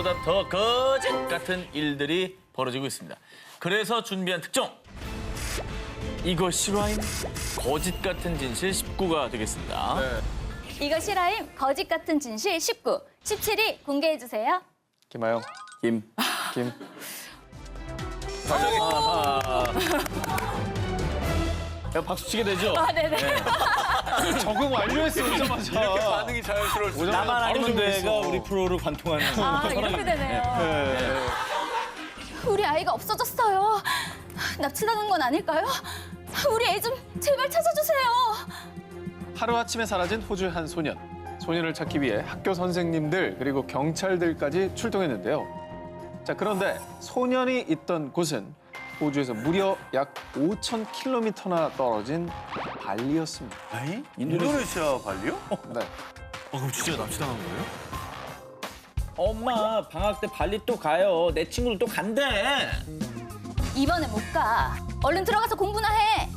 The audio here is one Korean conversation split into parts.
생각보다 더 거짓 같은 일들이 벌어지고 있습니다. 그래서 준비한 특종! 이거 실화임? 거짓 같은 진실 19가 되겠습니다. 이거 실화임 거짓 같은 진실 19, 17위 공개해주세요. 김하영. 김. 박수 치게 되죠? 아, 네네. 적응 완료했어, 오자마자. 이렇게 반응이 자연스러울 수. 나만 아니면 바로 돼가 정했어. 우리 프로를 관통하는. 아, 이렇게 되네요. 우리 아이가 없어졌어요. 납치당한 건 아닐까요? 우리 애 좀 제발 찾아주세요. 하루아침에 사라진 호주의 한 소년. 소년을 찾기 위해 학교 선생님들 그리고 경찰들까지 출동했는데요. 자, 그런데 소년이 있던 곳은 호주에서 무려 약 5,000km나 떨어진 발리였습니다. 아니? 인도네시아 발리요? 네. 그럼 진짜 납치당한 거예요? 엄마 방학 때 발리 또 가요. 내 친구들 또 간대. 이번에 못 가. 얼른 들어가서 공부나 해.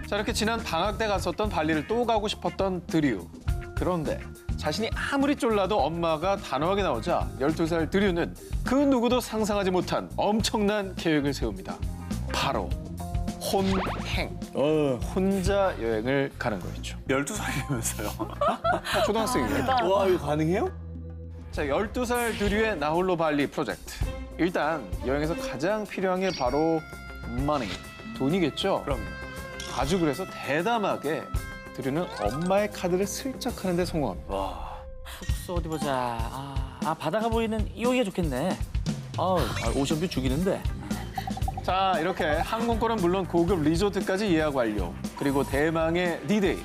자, 이렇게 지난 방학 때 갔었던 발리를 또 가고 싶었던 드류. 그런데 자신이 아무리 쫄라도 엄마가 단호하게 나오자 12살 드류는 그 누구도 상상하지 못한 엄청난 계획을 세웁니다. 바로 혼행. 혼자 여행을 가는 거였죠. 12살이면서요. 초등학생이에요. 와, 이거 가능해요? 자, 12살 드류의 나홀로 발리 프로젝트. 일단 여행에서 가장 필요한 게 바로 money, 돈이겠죠? 그럼요. 아주 그래서 대담하게 드류는 엄마의 카드를 슬쩍 하는데 성공합니다. 와. 숙소 어디 보자. 바다가 보이는 여기가 좋겠네. 오션뷰 죽이는데. 자, 이렇게 항공권은 물론 고급 리조트까지 예약 완료. 그리고 대망의 D-Day.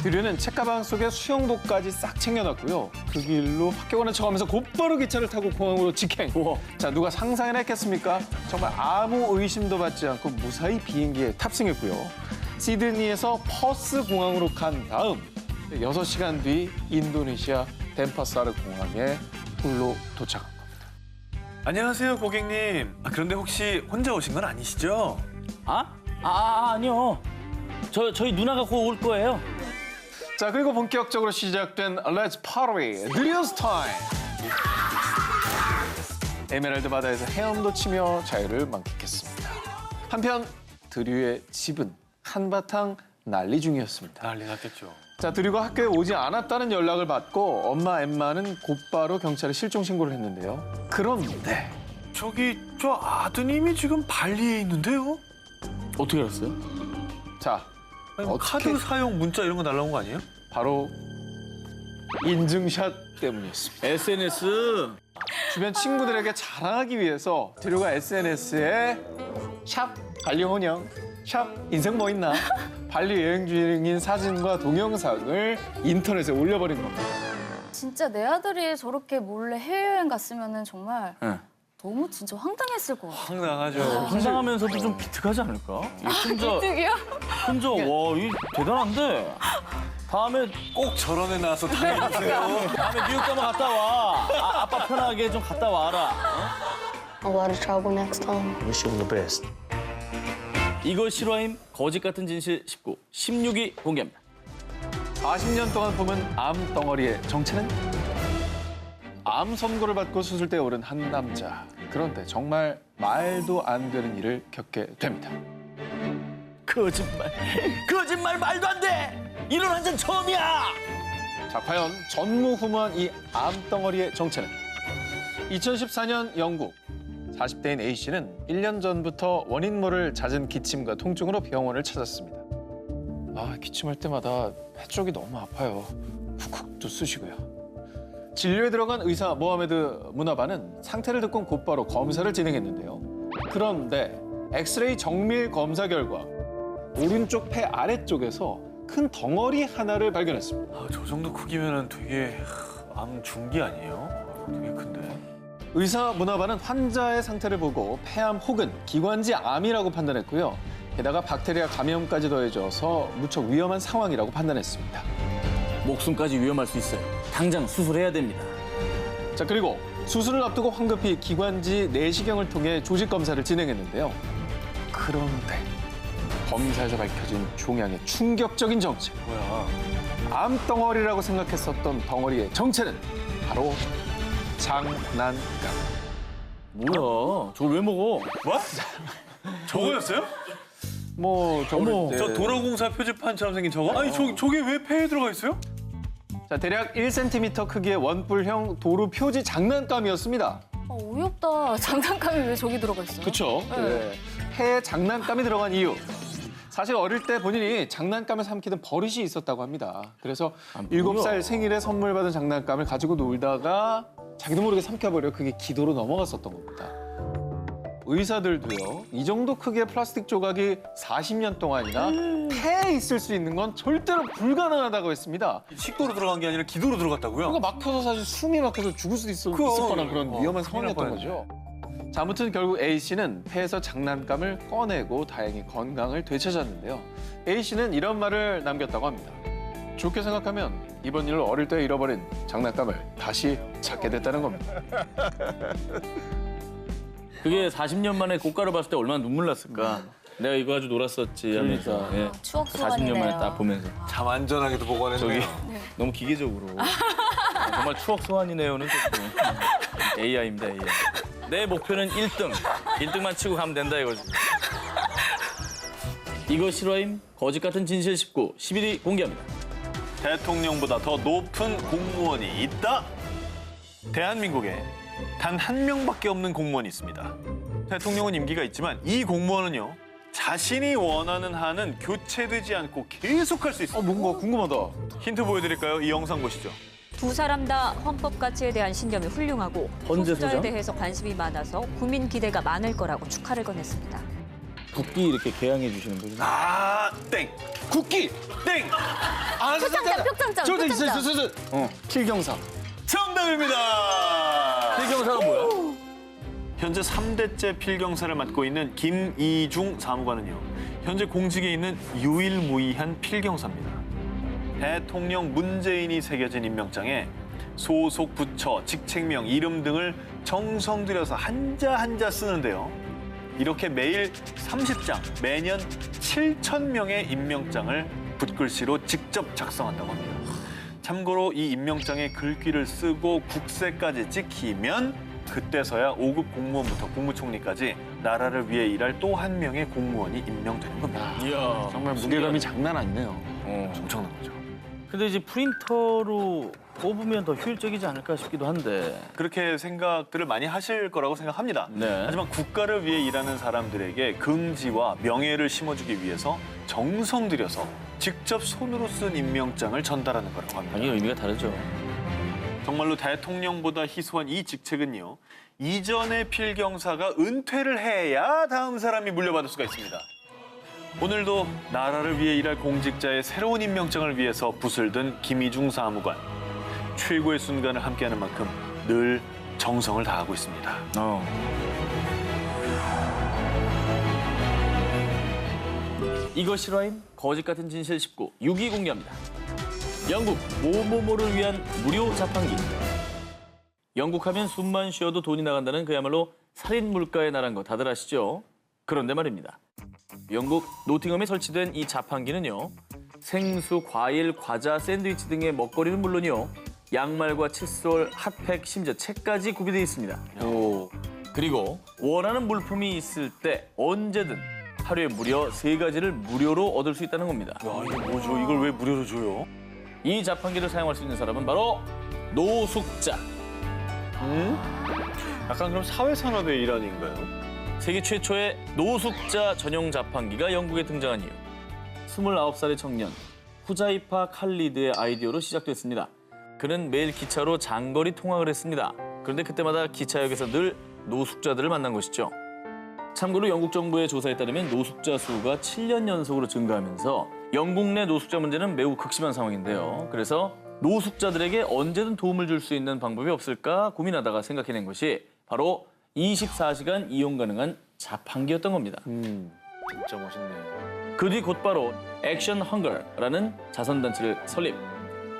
드류는 책가방 속에 수영복까지 싹 챙겨놨고요. 그 길로 학교 가는 척하면서 곧바로 기차를 타고 공항으로 직행. 자, 누가 상상이나 했겠습니까? 정말 아무 의심도 받지 않고 무사히 비행기에 탑승했고요. 시드니에서 퍼스 공항으로 간 다음 6시간 뒤 인도네시아 덴파사르 공항에 홀로 도착한 겁니다. 안녕하세요, 고객님. 그런데 혹시 혼자 오신 건 아니시죠? 아니요. 저희 누나가 곧 올 거예요. 자, 그리고 본격적으로 시작된 Let's Party, 드류스 타임. 에메랄드 바다에서 헤엄도 치며 자유를 만끽했습니다. 한편 드류의 집은 한바탕 난리 중이었습니다. 난리 났겠죠. 자, 드류가 학교에 오지 않았다는 연락을 받고 엄마 엠마는 곧바로 경찰에 실종 신고를 했는데요. 그런데 저 아드님이 지금 발리에 있는데요? 어떻게 알았어요? 자, 아니, 뭐 어떻게- 카드 사용 문자 이런 거 날라온 거 아니에요? 바로 인증샷 때문이었습니다. SNS. 주변 친구들에게 자랑하기 위해서 드류가 SNS에 샵 발리 혼영, 샵 인생 뭐 있나 발리 여행 중인 사진과 동영상을 인터넷에 올려버린 겁니다. 진짜 내 아들이 저렇게 몰래 해외여행 갔으면 정말 네. 너무 진짜 황당했을 것 같아. 황당하죠. 황당하면서도 좀 비특하지 않을까? 비특이요? 혼자 와, 이 대단한데. 다음에 꼭 저런 애 나와서 당해주세요. 다음에 뉴욕 가면 갔다 와. 아빠 편하게 좀 갔다 와라. A lot of trouble next time. Wish you all the best. 이거 실화임 거짓 같은 진실 19, 16위 공개합니다. 40년 동안 품은 암 덩어리의 정체는? 암 선고를 받고 수술대에 오른 한 남자. 그런데 정말 말도 안 되는 일을 겪게 됩니다. 거짓말 말도 안 돼. 이런 환자는 처음이야. 자, 과연 전무후무한 이 암 덩어리의 정체는? 2014년 영국. 40대인 A씨는 1년 전부터 원인 모를 잦은 기침과 통증으로 병원을 찾았습니다. 기침할 때마다 폐 쪽이 너무 아파요. 훅훅도 쑤시고요. 진료에 들어간 의사 모하메드 무나바는 상태를 듣고 곧바로 검사를 진행했는데요. 그런데 엑스레이 정밀 검사 결과 오른쪽 폐 아래쪽에서 큰 덩어리 하나를 발견했습니다. 저 정도 크기면은 되게 암 중기 아니에요? 되게 큰데. 의사 무나바는 환자의 상태를 보고 폐암 혹은 기관지 암이라고 판단했고요. 게다가 박테리아 감염까지 더해져서 무척 위험한 상황이라고 판단했습니다. 목숨까지 위험할 수 있어요. 당장 수술해야 됩니다. 자, 그리고 수술을 앞두고 황급히 기관지 내시경을 통해 조직 검사를 진행했는데요. 그런데 검사에서 밝혀진 종양의 충격적인 정체. 뭐야? 암덩어리라고 생각했었던 덩어리의 정체는 바로 장난감. 뭐야? 저걸 왜 먹어? 뭐? 저거였어요? 뭐 어머, 이제- 저 도로공사 표지판처럼 생긴 저거? 아니 저게 왜 폐에 들어가 있어요? 자, 대략 1cm 크기의 원뿔형 도루 표지 장난감이었습니다. 어이없다. 장난감이 왜 저기 들어가 있어요? 그렇죠. 네. 폐에 장난감이 들어간 이유. 사실 어릴 때 본인이 장난감을 삼키던 버릇이 있었다고 합니다. 그래서 7살 생일에 선물 받은 장난감을 가지고 놀다가 자기도 모르게 삼켜버려 그게 기도로 넘어갔었던 겁니다. 의사들도요. 이 정도 크기의 플라스틱 조각이 40년 동안이나 폐에 있을 수 있는 건 절대로 불가능하다고 했습니다. 식도로 들어간 게 아니라 기도로 들어갔다고요? 그러니까 막혀서 사실 숨이 막혀서 죽을 수도 있을 뻔한 그런 위험한 상황이었던 거죠. 자, 아무튼 결국 A 씨는 폐에서 장난감을 꺼내고 다행히 건강을 되찾았는데요. A 씨는 이런 말을 남겼다고 합니다. 좋게 생각하면 이번 일로 어릴 때 잃어버린 장난감을 다시 찾게 됐다는 겁니다. 그게 40년 만에 고가를 봤을 때 얼마나 눈물 났을까. 내가 이거 가지고 놀았었지 하면서. 예. 추억 40년 만에 소환이네요. 딱 보면서. 참 안전하게도 보관했네요. 저기 너무 기계적으로. 정말 추억 소환이네요는 조금 AI입니다, AI. 내 목표는 1등. 1등만 치고 가면 된다 이거지. 이거 실화임? 거짓 같은 진실 19, 11위 공개합니다. 대통령보다 더 높은 공무원이 있다? 대한민국에 단 한 명밖에 없는 공무원이 있습니다. 대통령은 임기가 있지만 이 공무원은요. 자신이 원하는 한은 교체되지 않고 계속할 수 있습니다. 뭔가 궁금하다. 힌트 보여드릴까요? 이 영상 보시죠. 두 사람 다 헌법 가치에 대한 신념이 훌륭하고 헌재 소수자에 소장? 대해서 관심이 많아서 국민 기대가 많을 거라고 축하를 건넸습니다. 국기 이렇게 개양해 주시는 분이. 아, 땡! 국기! 땡! 아, 표창장, 표창장, 저기 있어, 표창장. 있어, 있어. 필경사. 정답입니다! 필경사가 뭐야? 현재 3대째 필경사를 맡고 있는 김이중 사무관은요. 현재 공직에 있는 유일무이한 필경사입니다. 대통령 문재인이 새겨진 임명장에 소속 부처, 직책명, 이름 등을 정성 들여서 한자 한자 쓰는데요. 이렇게 매일 30장, 매년 7,000명의 임명장을 붓글씨로 직접 작성한다고 합니다. 참고로 이 임명장에 글귀를 쓰고 국세까지 찍히면 그때서야 5급 공무원부터 국무총리까지 나라를 위해 일할 또 한 명의 공무원이 임명되는 겁니다. 이야, 정말 무게감이 장난 아니네요. 엄청난 거죠. 근데 이제 프린터로 뽑으면 더 효율적이지 않을까 싶기도 한데. 그렇게 생각들을 많이 하실 거라고 생각합니다. 네. 하지만 국가를 위해 일하는 사람들에게 긍지와 명예를 심어주기 위해서 정성 들여서 직접 손으로 쓴 임명장을 전달하는 거라고 합니다. 아니 의미가 다르죠. 정말로 대통령보다 희소한 이 직책은요. 이전의 필경사가 은퇴를 해야 다음 사람이 물려받을 수가 있습니다. 오늘도 나라를 위해 일할 공직자의 새로운 임명장을 위해서 붓을 든 김이중 사무관. 최고의 순간을 함께하는 만큼 늘 정성을 다하고 있습니다. 이거 실화임? 거짓 같은 진실 19, 6위 공개합니다. 영국 모모모를 위한 무료 자판기. 영국 하면 숨만 쉬어도 돈이 나간다는 그야말로 살인 물가의 나라인 거 다들 아시죠? 그런데 말입니다. 영국 노팅엄에 설치된 이 자판기는요. 생수, 과일, 과자, 샌드위치 등의 먹거리는 물론이요. 양말과 칫솔, 핫팩, 심지어 책까지 구비되어 있습니다. 그리고 원하는 물품이 있을 때 언제든 하루에 무려 3가지를 무료로 얻을 수 있다는 겁니다. 야, 이게 뭐죠? 이걸 왜 무료로 줘요? 이 자판기를 사용할 수 있는 사람은 바로 노숙자. 약간 그럼 사회산업의 일환인가요? 세계 최초의 노숙자 전용 자판기가 영국에 등장한 이유. 29살의 청년 후자이파 칼리드의 아이디어로 시작됐습니다. 그는 매일 기차로 장거리 통학을 했습니다. 그런데 그때마다 기차역에서 늘 노숙자들을 만난 것이죠. 참고로 영국 정부의 조사에 따르면 노숙자 수가 7년 연속으로 증가하면서 영국 내 노숙자 문제는 매우 극심한 상황인데요. 그래서 노숙자들에게 언제든 도움을 줄 수 있는 방법이 없을까 고민하다가 생각해낸 것이 바로 24시간 이용 가능한 자판기였던 겁니다. 진짜 멋있네. 그 뒤 곧바로 액션 헝거라는 자선단체를 설립.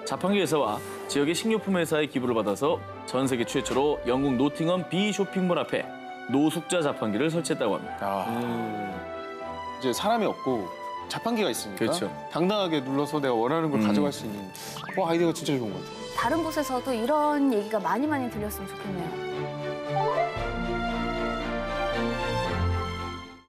자판기 회사와 지역의 식료품 회사의 기부를 받아서 전 세계 최초로 영국 노팅엄 비 쇼핑몰 앞에 노숙자 자판기를 설치했다고 합니다. 이제 사람이 없고 자판기가 있으니까 그렇죠. 당당하게 눌러서 내가 원하는 걸 가져갈 수 있는 아이디어가 진짜 좋은 것 같아요. 다른 곳에서도 이런 얘기가 많이 들렸으면 좋겠네요.